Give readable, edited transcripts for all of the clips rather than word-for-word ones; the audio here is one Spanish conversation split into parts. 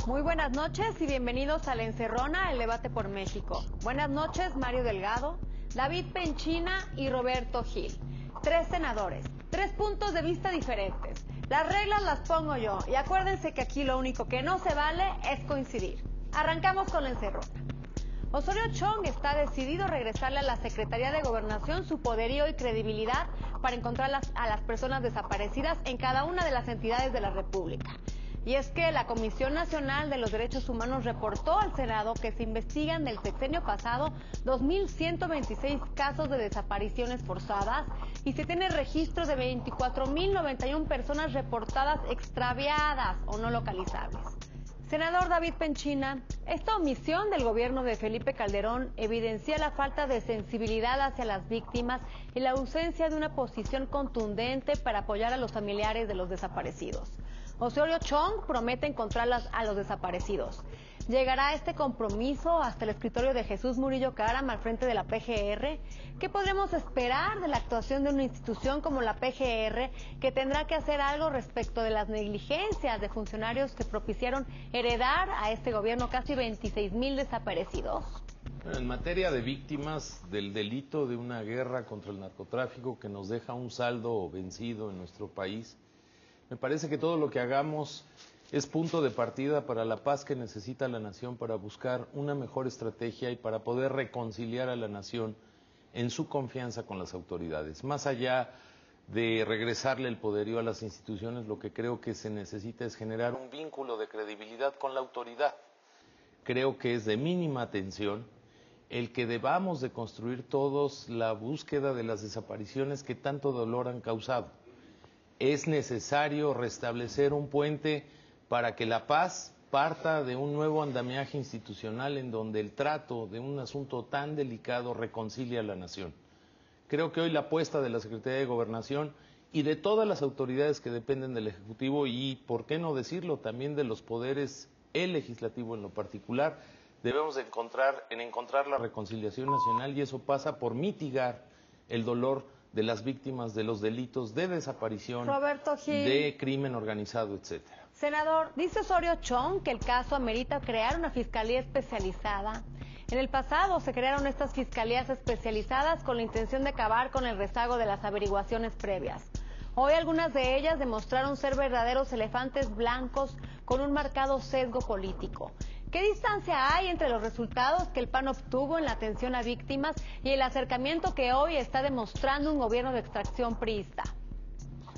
Muy buenas noches y bienvenidos a La Encerrona, el debate por México. Buenas noches, Mario Delgado, David Penchina y Roberto Gil. 3 senadores, 3 puntos de vista diferentes. Las reglas las pongo yo y acuérdense que aquí lo único que no se vale es coincidir. Arrancamos con La Encerrona. Osorio Chong está decidido a regresarle a la Secretaría de Gobernación su poderío y credibilidad para encontrar a las personas desaparecidas en cada una de las entidades de la República. Y es que la Comisión Nacional de los Derechos Humanos reportó al Senado que se investigan del sexenio pasado 2.126 casos de desapariciones forzadas y se tiene registro de 24.091 personas reportadas extraviadas o no localizables. Senador David Penchina, esta omisión del gobierno de Felipe Calderón evidencia la falta de sensibilidad hacia las víctimas y la ausencia de una posición contundente para apoyar a los familiares de los desaparecidos. Osorio Chong promete encontrar a los desaparecidos. ¿Llegará este compromiso hasta el escritorio de Jesús Murillo Caram al frente de la PGR? ¿Qué podremos esperar de la actuación de una institución como la PGR, que tendrá que hacer algo respecto de las negligencias de funcionarios que propiciaron heredar a este gobierno casi 26,000 desaparecidos? En materia de víctimas del delito de una guerra contra el narcotráfico que nos deja un saldo vencido en nuestro país, me parece que todo lo que hagamos es punto de partida para la paz que necesita la nación, para buscar una mejor estrategia y para poder reconciliar a la nación en su confianza con las autoridades. Más allá de regresarle el poderío a las instituciones, lo que creo que se necesita es generar un vínculo de credibilidad con la autoridad. Creo que es de mínima atención el que debamos de construir todos la búsqueda de las desapariciones que tanto dolor han causado. Es necesario restablecer un puente para que la paz parta de un nuevo andamiaje institucional en donde el trato de un asunto tan delicado reconcilia a la nación. Creo que hoy la apuesta de la Secretaría de Gobernación y de todas las autoridades que dependen del Ejecutivo y, por qué no decirlo, también de los poderes, el Legislativo en lo particular, debemos de encontrar la reconciliación nacional, y eso pasa por mitigar el dolor de las víctimas de los delitos de desaparición, Roberto Gil, de crimen organizado, etcétera. Senador, dice Osorio Chong que el caso amerita crear una fiscalía especializada. En el pasado se crearon estas fiscalías especializadas con la intención de acabar con el rezago de las averiguaciones previas. Hoy algunas de ellas demostraron ser verdaderos elefantes blancos con un marcado sesgo político. ¿Qué distancia hay entre los resultados que el PAN obtuvo en la atención a víctimas y el acercamiento que hoy está demostrando un gobierno de extracción priista?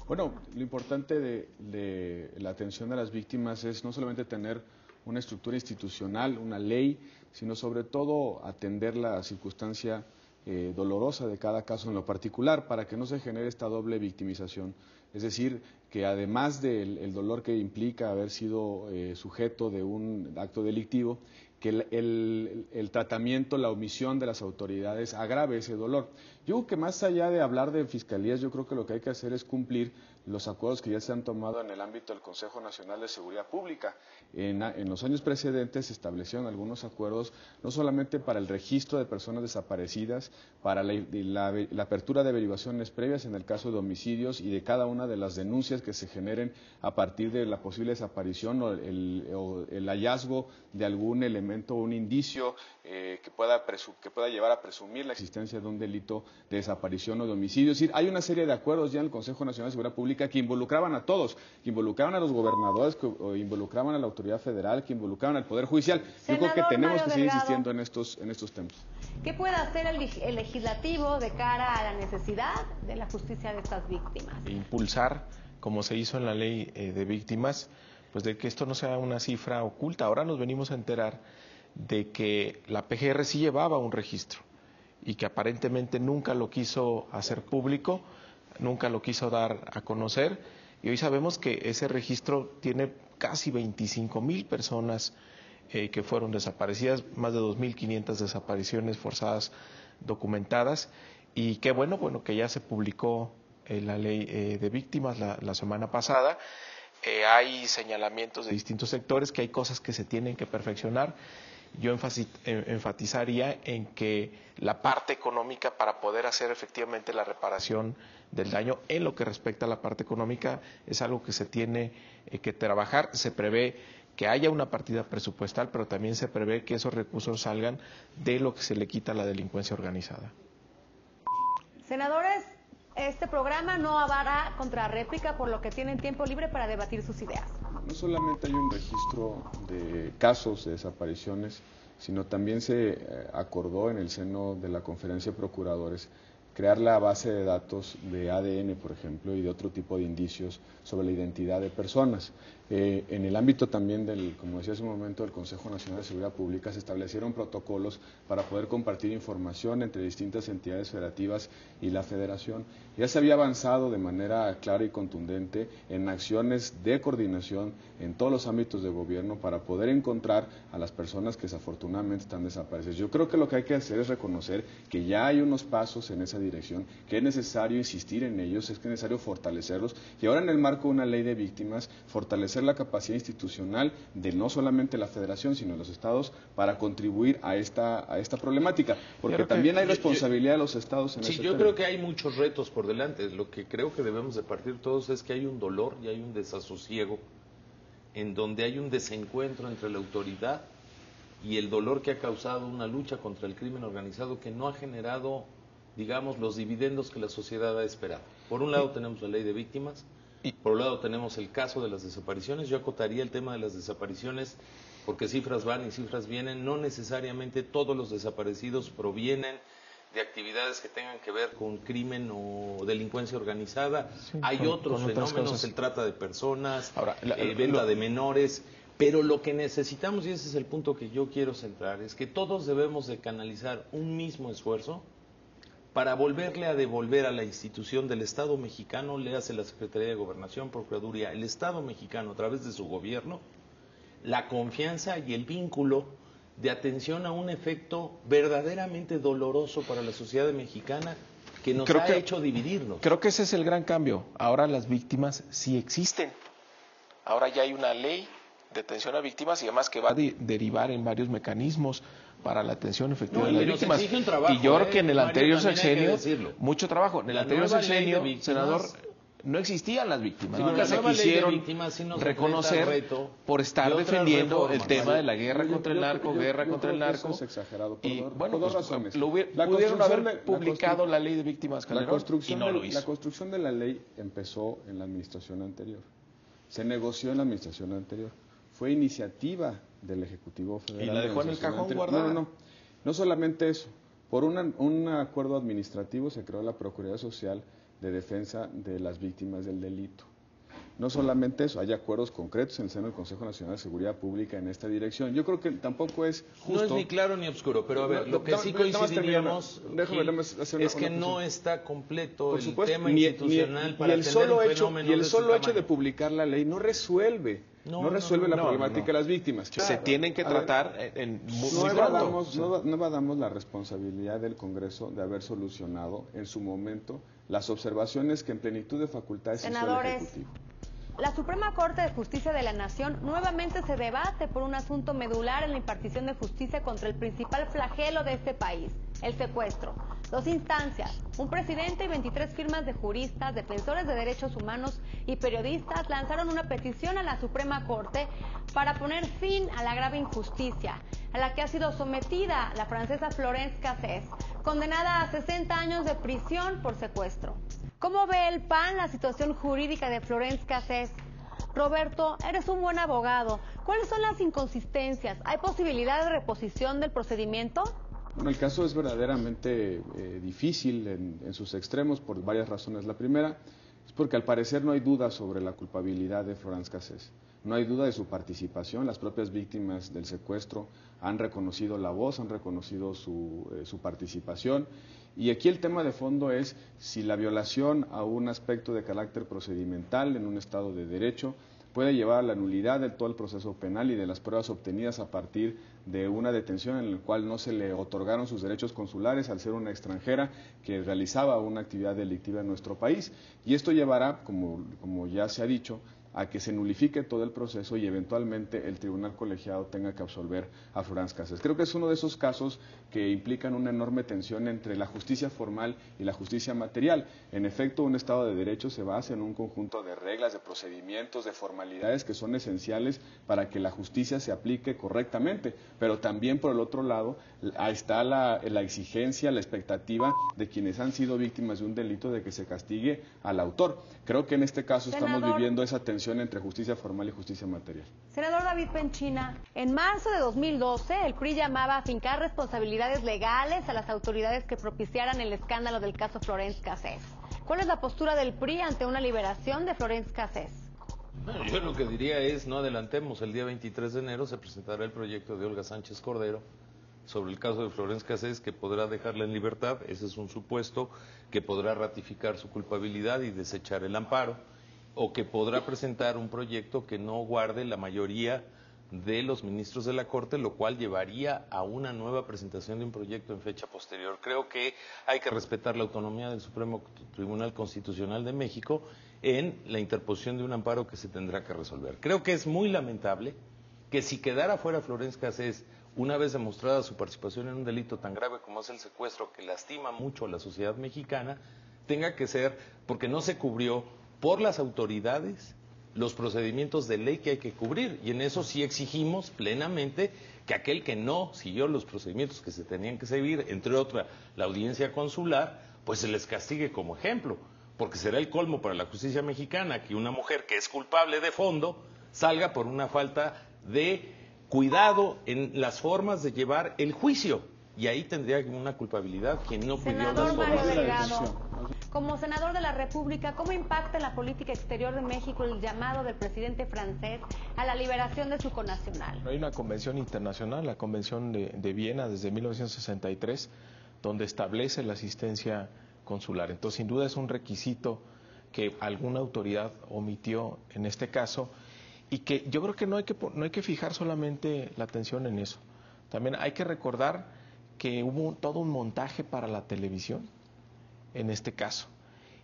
Bueno, lo importante de la atención a las víctimas es no solamente tener una estructura institucional, una ley, sino sobre todo atender la circunstancia dolorosa de cada caso en lo particular para que no se genere esta doble victimización. Es decir, que además del dolor que implica haber sido sujeto de un acto delictivo, que el tratamiento, la omisión de las autoridades agrave ese dolor. Yo creo que más allá de hablar de fiscalías, yo creo que lo que hay que hacer es cumplir los acuerdos que ya se han tomado en el ámbito del Consejo Nacional de Seguridad Pública. En los años precedentes se establecieron algunos acuerdos, no solamente para el registro de personas desaparecidas, para la apertura de averiguaciones previas en el caso de homicidios y de cada una de las denuncias que se generen a partir de la posible desaparición o el hallazgo de algún elemento o un indicio que pueda llevar a presumir la existencia de un delito de desaparición o de homicidio. Es decir, hay una serie de acuerdos ya en el Consejo Nacional de Seguridad Pública que involucraban a todos, que involucraban a los gobernadores, que involucraban a la autoridad federal, que involucraban al Poder Judicial. Yo creo que tenemos que seguir insistiendo en estos temas. ¿Qué puede hacer el legislativo de cara a la necesidad de la justicia de estas víctimas? Impulsar, como se hizo en la ley de víctimas, pues de que esto no sea una cifra oculta. Ahora nos venimos a enterar de que la PGR sí llevaba un registro y que aparentemente nunca lo quiso hacer público, nunca lo quiso dar a conocer, y hoy sabemos que ese registro tiene casi 25,000 personas que fueron desaparecidas, más de 2.500 desapariciones forzadas documentadas, y qué bueno que ya se publicó la ley de víctimas la semana pasada. Hay señalamientos de distintos sectores, que hay cosas que se tienen que perfeccionar. Yo enfatizaría en que la parte económica, para poder hacer efectivamente la reparación del daño en lo que respecta a la parte económica, es algo que se tiene que trabajar. Se prevé que haya una partida presupuestal, pero también se prevé que esos recursos salgan de lo que se le quita a la delincuencia organizada. Senadores, este programa no habrá contrarréplica, por lo que tienen tiempo libre para debatir sus ideas. No solamente hay un registro de casos de desapariciones, sino también se acordó en el seno de la Conferencia de Procuradores crear la base de datos de ADN, por ejemplo, y de otro tipo de indicios sobre la identidad de personas. En el ámbito también como decía hace un momento, del Consejo Nacional de Seguridad Pública, se establecieron protocolos para poder compartir información entre distintas entidades federativas y la Federación. Ya se había avanzado de manera clara y contundente en acciones de coordinación en todos los ámbitos de gobierno para poder encontrar a las personas que desafortunadamente están desaparecidas. Yo creo que lo que hay que hacer es reconocer que ya hay unos pasos en esa dirección, que es necesario insistir en ellos, es que es necesario fortalecerlos, y ahora en el marco de una ley de víctimas, fortalecer la capacidad institucional de no solamente la Federación, sino de los estados, para contribuir a esta problemática, porque también hay responsabilidad de los estados en ese tema. Sí, yo creo que hay muchos retos por delante. Lo que creo que debemos de partir todos es que hay un dolor y hay un desasosiego, en donde hay un desencuentro entre la autoridad y el dolor que ha causado una lucha contra el crimen organizado que no ha generado, digamos, los dividendos que la sociedad ha esperado. Por un lado tenemos la ley de víctimas, por un lado tenemos el caso de las desapariciones. Yo acotaría el tema de las desapariciones porque cifras van y cifras vienen. No necesariamente todos los desaparecidos provienen de actividades que tengan que ver con crimen o delincuencia organizada. Sí, hay otros fenómenos, el trata de personas, venta de menores. Pero lo que necesitamos, y ese es el punto que yo quiero centrar, es que todos debemos de canalizar un mismo esfuerzo para volverle a devolver a la institución del Estado mexicano, le hace la Secretaría de Gobernación, Procuraduría, el Estado mexicano a través de su gobierno, la confianza y el vínculo de atención a un efecto verdaderamente doloroso para la sociedad mexicana que nos ha hecho dividirnos. Creo que ese es el gran cambio. Ahora las víctimas sí existen. Ahora ya hay una ley de atención a víctimas y además que va a derivar en varios mecanismos para la atención efectiva de las víctimas. Trabajo, y yo creo que en el anterior sexenio, mucho trabajo. En el anterior sexenio, senador, no existían las víctimas. Nunca se quisieron reconocer por estar defendiendo el tema de la guerra contra el narco, guerra contra el narco. Es exagerado y bueno, por dos razones. Pudieron haber publicado la ley de víctimas Calderón y no lo hizo. La construcción de la ley empezó en la administración anterior. Se negoció en la administración anterior. Fue iniciativa del Ejecutivo Federal. ¿Y la dejó en el cajón guardada? No solamente eso. Por un acuerdo administrativo se creó la Procuraduría Social de Defensa de las Víctimas del Delito. No solamente eso, hay acuerdos concretos en el seno del Consejo Nacional de Seguridad Pública en esta dirección. Yo creo que tampoco es justo. No es ni claro ni oscuro, pero a ver, lo que sí coincidiríamos es que no está completo el tema institucional para atender un fenómeno. Y el solo hecho de publicar la ley no resuelve la problemática de las víctimas. Claro. Se tienen que tratar muy pronto. No evadamos la responsabilidad del Congreso de haber solucionado en su momento las observaciones que en plenitud de facultades hizo el Ejecutivo. La Suprema Corte de Justicia de la Nación nuevamente se debate por un asunto medular en la impartición de justicia contra el principal flagelo de este país, el secuestro. 2 instancias, un presidente y 23 firmas de juristas, defensores de derechos humanos y periodistas lanzaron una petición a la Suprema Corte para poner fin a la grave injusticia a la que ha sido sometida la francesa Florence Cassés, condenada a 60 años de prisión por secuestro. ¿Cómo ve el PAN la situación jurídica de Florence Cassés? Roberto, eres un buen abogado. ¿Cuáles son las inconsistencias? ¿Hay posibilidad de reposición del procedimiento? Bueno, el caso es verdaderamente difícil en sus extremos por varias razones. La primera es porque al parecer no hay duda sobre la culpabilidad de Florence Cassés. No hay duda de su participación. Las propias víctimas del secuestro han reconocido la voz, han reconocido su participación. Y aquí el tema de fondo es si la violación a un aspecto de carácter procedimental en un Estado de Derecho puede llevar a la nulidad de todo el proceso penal y de las pruebas obtenidas a partir de una detención en la cual no se le otorgaron sus derechos consulares al ser una extranjera que realizaba una actividad delictiva en nuestro país. Y esto llevará, como ya se ha dicho, a que se nulifique todo el proceso y eventualmente el tribunal colegiado tenga que absolver a Florence Cassés. Creo que es uno de esos casos que implican una enorme tensión entre la justicia formal y la justicia material. En efecto, un Estado de Derecho se basa en un conjunto de reglas, de procedimientos, de formalidades que son esenciales para que la justicia se aplique correctamente, pero también por el otro lado está la exigencia, la expectativa de quienes han sido víctimas de un delito de que se castigue al autor. Creo que en este caso estamos viviendo esa tensión entre justicia formal y justicia material. Senador David Penchina, en marzo de 2012 el PRI llamaba a fincar responsabilidades legales a las autoridades que propiciaran el escándalo del caso Florence Cassés. ¿Cuál es la postura del PRI ante una liberación de Florence Cassés? Bueno, yo lo que diría es no adelantemos. El día 23 de enero se presentará el proyecto de Olga Sánchez Cordero sobre el caso de Florence Cassés, que podrá dejarla en libertad. Ese es un supuesto, que podrá ratificar su culpabilidad y desechar el amparo, o que podrá presentar un proyecto que no guarde la mayoría de los ministros de la Corte, lo cual llevaría a una nueva presentación de un proyecto en fecha posterior. Creo que hay que respetar la autonomía del Supremo Tribunal Constitucional de México en la interposición de un amparo que se tendrá que resolver. Creo que es muy lamentable que si quedara fuera Florence Cassés, una vez demostrada su participación en un delito tan grave como es el secuestro, que lastima mucho a la sociedad mexicana, tenga que ser porque no se cubrió por las autoridades los procedimientos de ley que hay que cubrir, y en eso sí exigimos plenamente que aquel que no siguió los procedimientos que se tenían que seguir, entre otras la audiencia consular, pues se les castigue como ejemplo, porque será el colmo para la justicia mexicana que una mujer que es culpable de fondo salga por una falta de cuidado en las formas de llevar el juicio, y ahí tendría una culpabilidad quien no pidió las Senador Mario formas. Delgado, como senador de la República, ¿cómo impacta en la política exterior de México el llamado del presidente francés a la liberación de su connacional? Hay una convención internacional, la Convención de Viena, desde 1963, donde establece la asistencia consular. Entonces, sin duda es un requisito que alguna autoridad omitió en este caso, y que yo creo que no hay que fijar solamente la atención en eso. También hay que recordar que hubo todo un montaje para la televisión en este caso.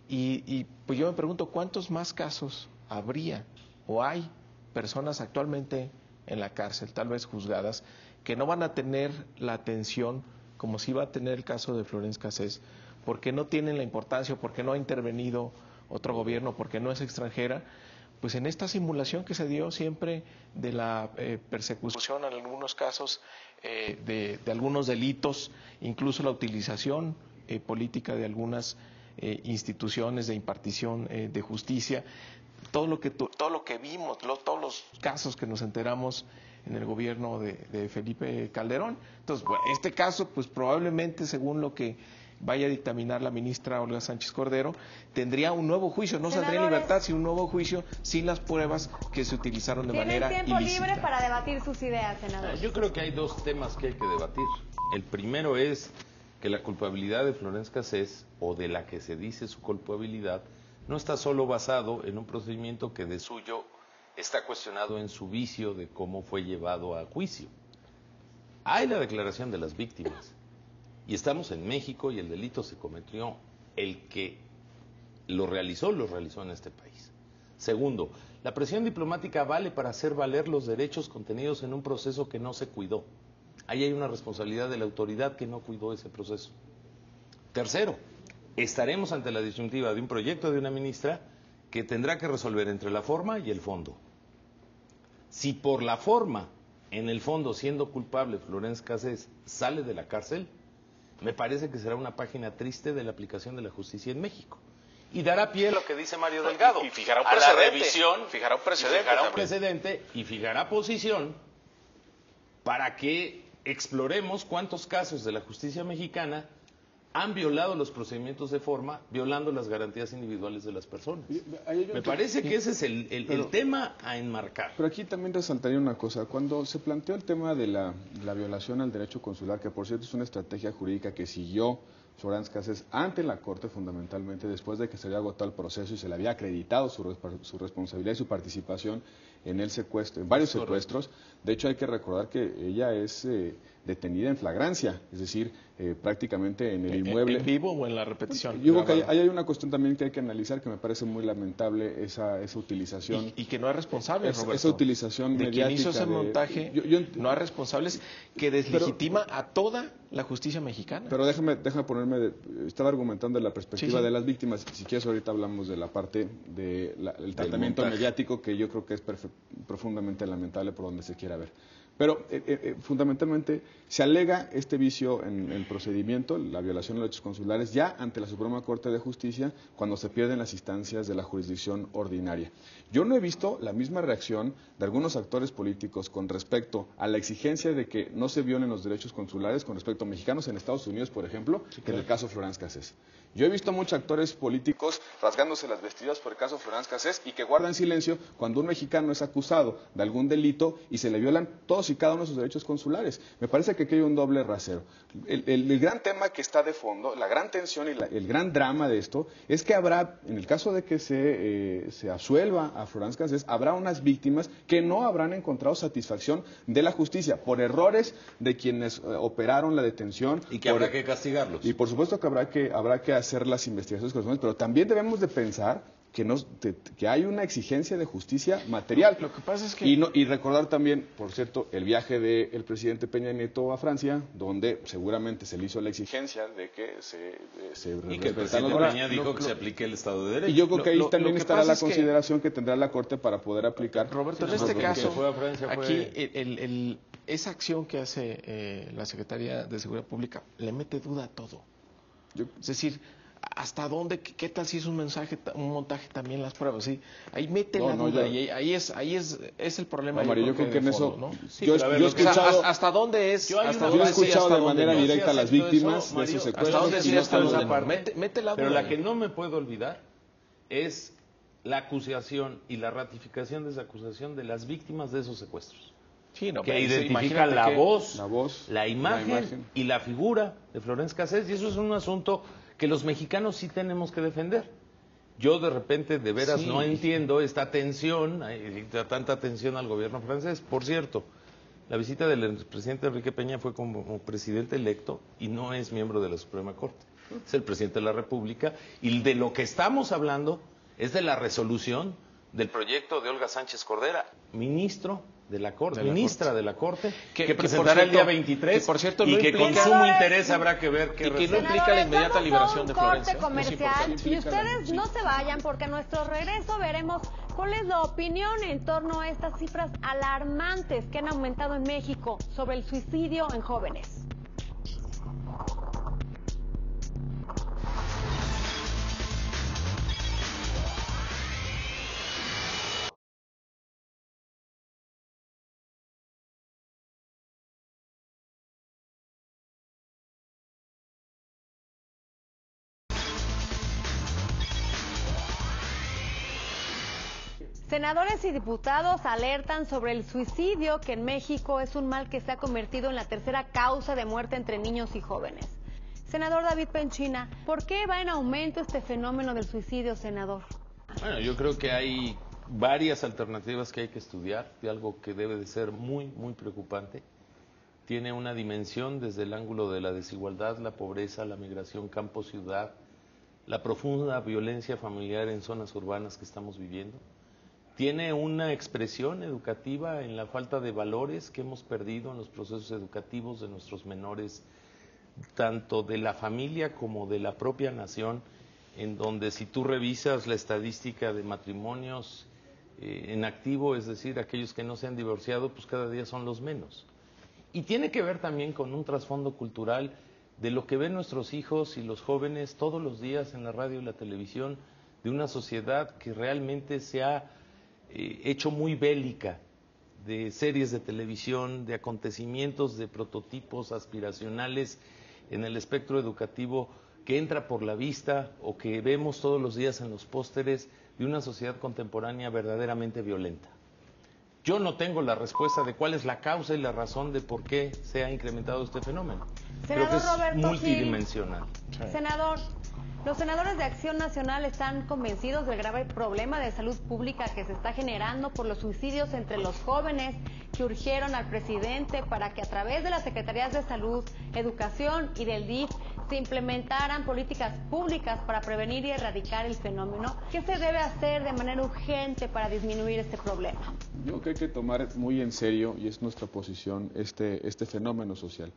Y pues yo me pregunto, ¿cuántos más casos habría o hay personas actualmente en la cárcel, tal vez juzgadas, que no van a tener la atención como si iba a tener el caso de Florence Cassés, porque no tienen la importancia, porque no ha intervenido otro gobierno, porque no es extranjera? Pues en esta simulación que se dio siempre de la persecución, en algunos casos de algunos delitos, incluso la utilización política de algunas instituciones de impartición de justicia, todo lo que vimos, todos los casos que nos enteramos en el gobierno de Felipe Calderón. Entonces, bueno, este caso, pues probablemente, según lo que vaya a dictaminar la ministra Olga Sánchez Cordero, tendría un nuevo juicio, no saldría en libertad, sino un nuevo juicio sin las pruebas que se utilizaron de manera ilícita. Tienen tiempo libre para debatir sus ideas, senador. Yo creo que hay dos temas que hay que debatir. El primero es que la culpabilidad de Florence Cassés, o de la que se dice su culpabilidad, no está solo basado en un procedimiento que de suyo está cuestionado en su vicio de cómo fue llevado a juicio. Hay la declaración de las víctimas, y estamos en México y el delito se cometió. El que lo realizó en este país. Segundo, la presión diplomática vale para hacer valer los derechos contenidos en un proceso que no se cuidó. Ahí hay una responsabilidad de la autoridad que no cuidó ese proceso. Tercero, estaremos ante la disyuntiva de un proyecto de una ministra que tendrá que resolver entre la forma y el fondo. Si por la forma, en el fondo, siendo culpable Florence Cassés, sale de la cárcel, me parece que será una página triste de la aplicación de la justicia en México. Y dará pie a lo que dice Mario Delgado. Y fijará un a precedente. la revisión, fijará un precedente y fijará posición para que exploremos cuántos casos de la justicia mexicana han violado los procedimientos de forma, violando las garantías individuales de las personas. Me parece que ese es el tema a enmarcar. Pero aquí también resaltaría una cosa. Cuando se planteó el tema de la violación al derecho consular, que por cierto es una estrategia jurídica que siguió Florence Cassés ante la Corte, fundamentalmente después de que se había agotado el proceso y se le había acreditado su responsabilidad y su participación en el secuestro, en varios secuestros. De hecho, hay que recordar que ella es detenida en flagrancia, es decir, prácticamente en el inmueble. ¿En vivo o en la repetición? Yo creo que hay una cuestión también que hay que analizar, que me parece muy lamentable esa utilización. Y que no es responsable, Roberto. Esa utilización de mediática. Quien hizo ese montaje no es responsable, que deslegitima a toda la justicia mexicana. Pero déjame ponerme, estaba argumentando de la perspectiva de las víctimas. Si quieres, ahorita hablamos de la parte del tratamiento mediático, que yo creo que es profundamente lamentable por donde se quiera ver. Pero fundamentalmente se alega este vicio en el procedimiento, la violación de los derechos consulares, ya ante la Suprema Corte de Justicia, cuando se pierden las instancias de la jurisdicción ordinaria. Yo no he visto la misma reacción de algunos actores políticos con respecto a la exigencia de que no se violen los derechos consulares con respecto a mexicanos en Estados Unidos, por ejemplo, que en el caso Florence Cassés. Yo he visto muchos actores políticos rasgándose las vestiduras por el caso Florence Cassés y que guardan silencio cuando un mexicano es acusado de algún delito y se le violan todos y cada uno de sus derechos consulares. Me parece que aquí hay un doble rasero. El gran tema que está de fondo, la gran tensión y el gran drama de esto, es que habrá, en el caso de que se absuelva a Florence Cassés, habrá unas víctimas que no habrán encontrado satisfacción de la justicia por errores de quienes operaron la detención. Y que habrá que castigarlos. Y por supuesto que habrá que hacer las investigaciones correspondientes, pero también debemos de pensar que hay una exigencia de justicia material. Lo que pasa es que... Y recordar también, por cierto, el viaje del presidente Peña Nieto a Francia, donde seguramente se le hizo la exigencia de que se y que el presidente Peña dijo que se aplique el Estado de Derecho. Y yo creo que ahí también estará la consideración que tendrá la Corte para poder aplicar. Roberto, en este caso, aquí esa acción que hace la Secretaría de Seguridad Pública le mete duda a todo. Es decir, ¿hasta dónde? ¿Qué tal si es un montaje también las pruebas? ¿Sí? Ahí mete la duda y ahí es el problema. No, Mario, yo creo que en eso... ¿no? Sí, yo he escuchado... ¿Hasta dónde es? Yo he escuchado de manera directa a las víctimas de esos secuestros. ¿Hasta dónde es esta duda? Mete la duda. Pero la que no me puedo olvidar es la acusación y la ratificación de esa acusación de las víctimas de esos secuestros. Sí, no, que identifican la voz, la imagen y la figura de Florence Cassés, y eso es un asunto que los mexicanos sí tenemos que defender. Yo de repente de veras no entiendo esta tensión, tanta tensión al gobierno francés. Por cierto, la visita del presidente Enrique Peña fue como presidente electo y no es miembro de la Suprema Corte. Es el presidente de la República, y de lo que estamos hablando es de la resolución del proyecto de Olga Sánchez Cordera, ministra de la Corte, que presentará el día 23, que por cierto, y que con sumo interés habrá que ver qué que no implica la inmediata liberación de Florencia. Comercial, y ustedes no se vayan, porque a nuestro regreso veremos cuál es la opinión en torno a estas cifras alarmantes que han aumentado en México sobre el suicidio en jóvenes. Senadores y diputados alertan sobre el suicidio, que en México es un mal que se ha convertido en la tercera causa de muerte entre niños y jóvenes. Senador David Penchina, ¿por qué va en aumento este fenómeno del suicidio, senador? Bueno, yo creo que hay varias alternativas que hay que estudiar, de algo que debe de ser muy, muy preocupante. Tiene una dimensión desde el ángulo de la desigualdad, la pobreza, la migración campo-ciudad, la profunda violencia familiar en zonas urbanas que estamos viviendo. Tiene una expresión educativa en la falta de valores que hemos perdido en los procesos educativos de nuestros menores, tanto de la familia como de la propia nación, en donde si tú revisas la estadística de matrimonios en activo, es decir, aquellos que no se han divorciado, pues cada día son los menos. Y tiene que ver también con un trasfondo cultural de lo que ven nuestros hijos y los jóvenes todos los días en la radio y la televisión, de una sociedad que realmente se ha hecho muy bélica, de series de televisión, de acontecimientos, de prototipos aspiracionales en el espectro educativo que entra por la vista o que vemos todos los días en los pósteres de una sociedad contemporánea verdaderamente violenta. Yo no tengo la respuesta de cuál es la causa y la razón de por qué se ha incrementado este fenómeno. Creo que es Roberto multidimensional. Gil, senador, los senadores de Acción Nacional están convencidos del grave problema de salud pública que se está generando por los suicidios entre los jóvenes, que urgieron al presidente para que a través de las Secretarías de Salud, Educación y del DIF se implementaran políticas públicas para prevenir y erradicar el fenómeno. ¿Qué se debe hacer de manera urgente para disminuir este problema? Yo creo que hay que tomar muy en serio, y es nuestra posición, este fenómeno social.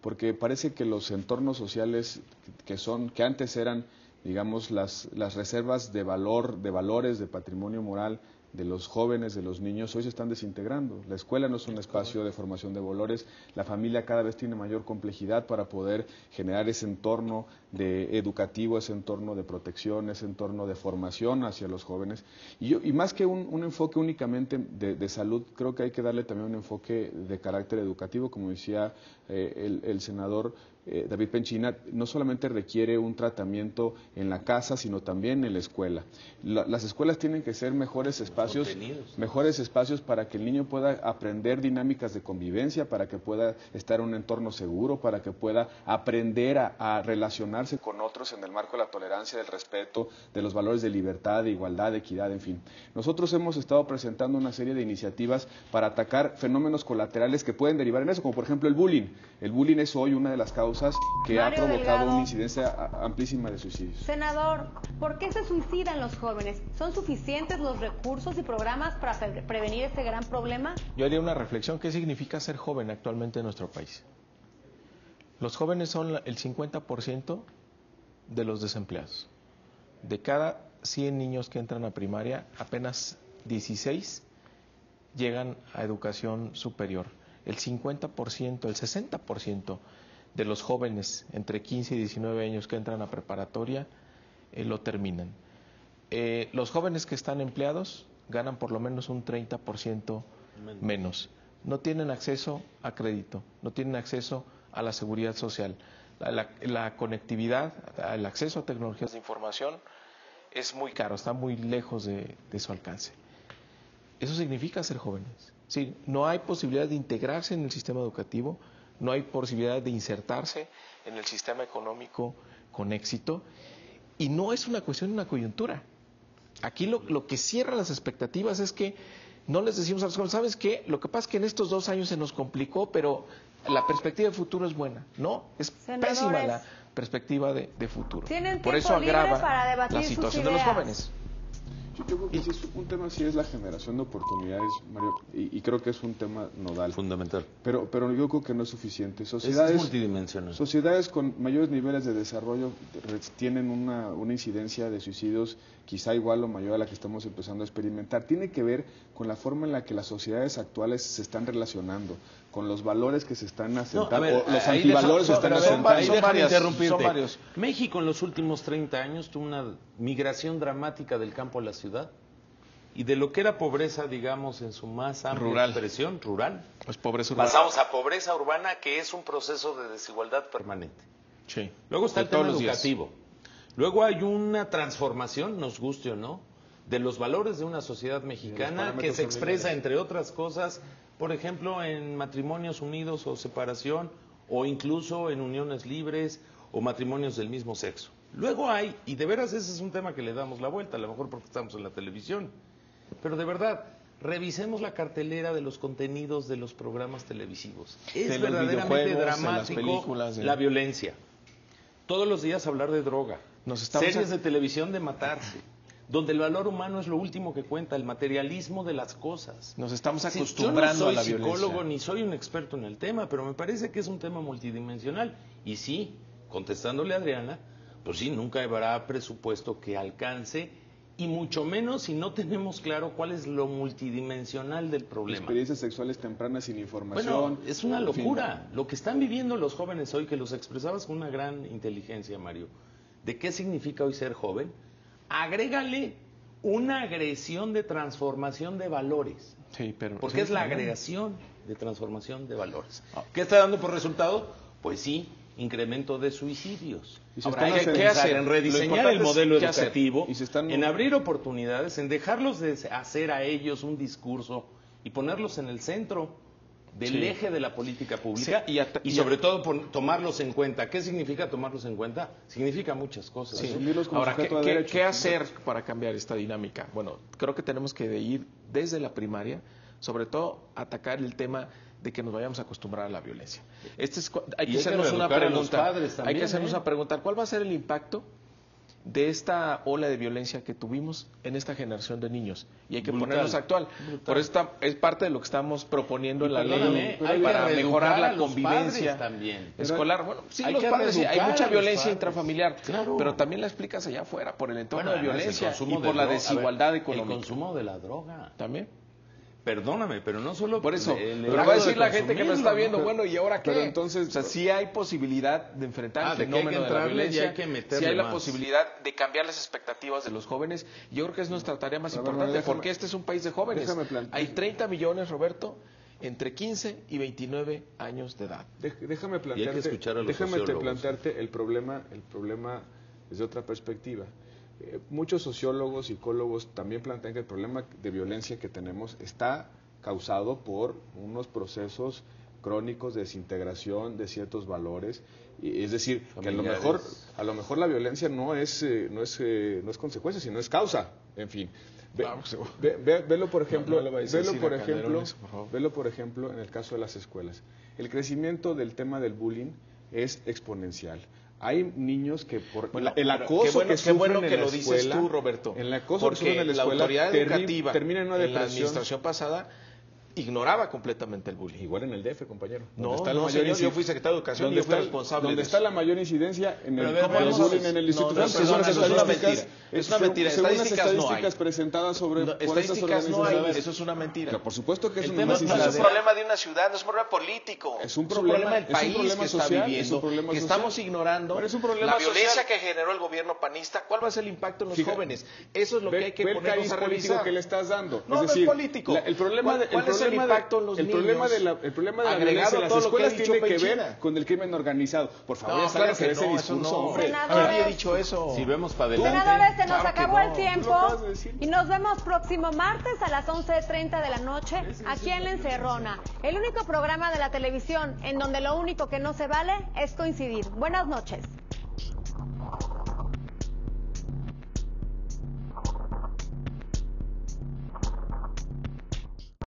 Porque parece que los entornos sociales que antes eran, digamos, las reservas de valores, de patrimonio moral, de los jóvenes, de los niños, hoy se están desintegrando. La escuela no es un espacio de formación de valores, la familia cada vez tiene mayor complejidad para poder generar ese entorno educativo, ese entorno de protección, ese entorno de formación hacia los jóvenes. Y más que un enfoque únicamente de salud, creo que hay que darle también un enfoque de carácter educativo, como decía el senador David Penchina, no solamente requiere un tratamiento en la casa, sino también en la escuela. Las escuelas tienen que ser mejores espacios para que el niño pueda aprender dinámicas de convivencia, para que pueda estar en un entorno seguro, para que pueda aprender a relacionarse con otros en el marco de la tolerancia, del respeto, de los valores de libertad, de igualdad, de equidad, en fin. Nosotros hemos estado presentando una serie de iniciativas para atacar fenómenos colaterales que pueden derivar en eso, como por ejemplo el bullying. El bullying es hoy una de las causas que Mario ha provocado Delgado, una incidencia amplísima de suicidios. Senador, ¿por qué se suicidan los jóvenes? ¿Son suficientes los recursos y programas para prevenir este gran problema? Yo haría una reflexión. ¿Qué significa ser joven actualmente en nuestro país? Los jóvenes son el 50% de los desempleados. De cada 100 niños que entran a primaria, apenas 16 llegan a educación superior. El 50%, el 60% de los jóvenes entre 15 y 19 años que entran a preparatoria lo terminan. Los jóvenes que están empleados ganan por lo menos un 30% menos. No tienen acceso a crédito, no tienen acceso a la seguridad social. La conectividad, el acceso a tecnologías de información es muy caro, está muy lejos de su alcance. Eso significa ser jóvenes. Sí, no hay posibilidad de integrarse en el sistema educativo, no hay posibilidad de insertarse en el sistema económico con éxito, y no es una cuestión de una coyuntura. Aquí lo que cierra las expectativas es que no les decimos a los jóvenes, ¿sabes qué? Lo que pasa es que en estos 2 años se nos complicó, pero la perspectiva de futuro es buena. No, es pésima la perspectiva de futuro. Por eso agrava la situación de los jóvenes. Yo creo que sí es un tema, sí es la generación de oportunidades, Mario, y creo que es un tema nodal. Fundamental. Pero yo creo que no es suficiente. Es multidimensional. Sociedades con mayores niveles de desarrollo tienen una incidencia de suicidios quizá igual o mayor a la que estamos empezando a experimentar. Tiene que ver con la forma en la que las sociedades actuales se están relacionando, con los valores que se están asentando, los antivalores que están asentando. Son varios. México en los últimos 30 años tuvo una migración dramática del campo a la ciudad, y de lo que era pobreza, digamos, en su más amplia expresión, rural, pues pobreza urbana. Pasamos a pobreza urbana, que es un proceso de desigualdad permanente. Sí. Luego está el tema educativo. Luego hay una transformación, nos guste o no, de los valores de una sociedad mexicana que se expresa, entre otras cosas, por ejemplo, en matrimonios unidos o separación, o incluso en uniones libres o matrimonios del mismo sexo. Luego hay, y de veras ese es un tema que le damos la vuelta, a lo mejor porque estamos en la televisión, pero de verdad, revisemos la cartelera de los contenidos de los programas televisivos. Es verdaderamente dramático la violencia. Todos los días hablar de droga, series de televisión de matarse, donde el valor humano es lo último que cuenta, el materialismo de las cosas. Nos estamos acostumbrando a la violencia. Yo no soy psicólogo ni soy un experto en el tema, pero me parece que es un tema multidimensional. Y sí, contestándole a Adriana, pues sí, nunca habrá presupuesto que alcance, y mucho menos si no tenemos claro cuál es lo multidimensional del problema. Experiencias sexuales tempranas sin información. Bueno, es una locura. Lo que están viviendo los jóvenes hoy, que los expresabas con una gran inteligencia, Mario, de qué significa hoy ser joven, agrégale una agresión de transformación de valores. Sí, pero porque es la agregación de transformación de valores. ¿Qué está dando por resultado? Pues sí, incremento de suicidios. Ahora hay que pensar en rediseñar el modelo educativo, en abrir oportunidades, en dejarlos de hacer a ellos un discurso y ponerlos en el centro del Sí. eje de la política pública Sí, y sobre todo tomarlos en cuenta. ¿Qué significa tomarlos en cuenta? Significa muchas cosas. Sí. Asumirlos como Ahora, sujeto de derecho. ¿qué hacer para cambiar esta dinámica? Bueno, creo que tenemos que ir desde la primaria, sobre todo atacar el tema de que nos vayamos a acostumbrar a la violencia. Hay que hacernos una pregunta. Hay que hacernos una pregunta. ¿Cuál va a ser el impacto de esta ola de violencia que tuvimos en esta generación de niños? Y hay que Brutal, ponernos actual. brutal. Por eso es parte de lo que estamos proponiendo en la Perdóname, ley hay que para reeducar mejorar a la los convivencia padres también. escolar. Bueno, sí, Hay los que padres, sí, hay reeducar mucha a los violencia padres. intrafamiliar, Claro. pero también la explicas allá afuera por el entorno de Bueno, además, violencia el consumo y de por la droga. desigualdad A ver, económica. El consumo de la droga. También. Perdóname, pero no solo Por eso, el pero acto va a de decir la gente que nos está consumirlo, viendo, ¿no? bueno, ¿y ahora qué? Pero entonces- o sea, sí hay posibilidad de enfrentar el de que hay que fenómeno de la entrarle y violencia, hay que meterle sí hay la más. posibilidad de cambiar las expectativas de los jóvenes. Yo creo que es nuestra tarea más Pero, bueno, importante, déjame- porque este es un país de jóvenes. déjame plantear- Hay 30 millones, Roberto, entre 15 y 29 años de edad. Déjame plantearte, escuchar a los déjame sociólogos. plantearte el problema desde otra perspectiva. Muchos sociólogos, psicólogos también plantean que el problema de violencia que tenemos está causado por unos procesos crónicos de desintegración de ciertos valores. Es decir, que a lo mejor la violencia no es consecuencia, sino es causa. En fin. Velo por ejemplo, No le vayas a velo decir por a ejemplo, Calderón eso, por favor. velo por ejemplo en el caso de las escuelas. El crecimiento del tema del bullying es exponencial. Hay niños que por Bueno, el pero acoso qué bueno en que la lo dices escuela, tú, Roberto. el acoso que porque sufren en la la escuela autoridad educativa termina en una la depresión. administración pasada ignoraba completamente el bullying. Igual en el DF, compañero. No, Donde está la no, mayor señor, yo inci- fui secretario de Educación y donde yo fui está- responsable donde de está eso. la mayor incidencia en Pero el a ver, del vamos a bullying ver. en el No, Instituto no, Nacional perdona, de eso es una Estadísticas. mentira. Es una mentira. Según las Estadísticas no hay. estadísticas presentadas por estas Estadísticas no hay, organizaciones. eso es una mentira. Pero por supuesto que es El una tema más es No es un incidencia. problema de una ciudad, no es un problema político. Es un problema- del es un país problema que está social, viviendo, es un problema que social. estamos ignorando. Pero es un problema la violencia social. que generó el gobierno panista. ¿Cuál va a ser el impacto en los Fíjate, jóvenes? Eso es lo que hay que Ve el ponernos cariz a político revisar. que le estás dando. No, es no decir, es político. el problema ¿Cuál es el impacto en los el niños? problema de la Agregado violencia en a las todo lo que ha escuelas dicho tiene que Penchina. ver con el crimen organizado. Por favor, No, ya claro sálganse de que ese no, eso discurso, no. hombre. Senadores. Nadie ha dicho eso. Si vemos para adelante. Senadores, se nos Claro que acabó no. el tiempo Tú lo acabas de decir. y nos vemos próximo martes a las 11:30 de la noche aquí en La Encerrona, el único programa de la televisión en donde lo único que no se vale es coincidir. Buenas noches.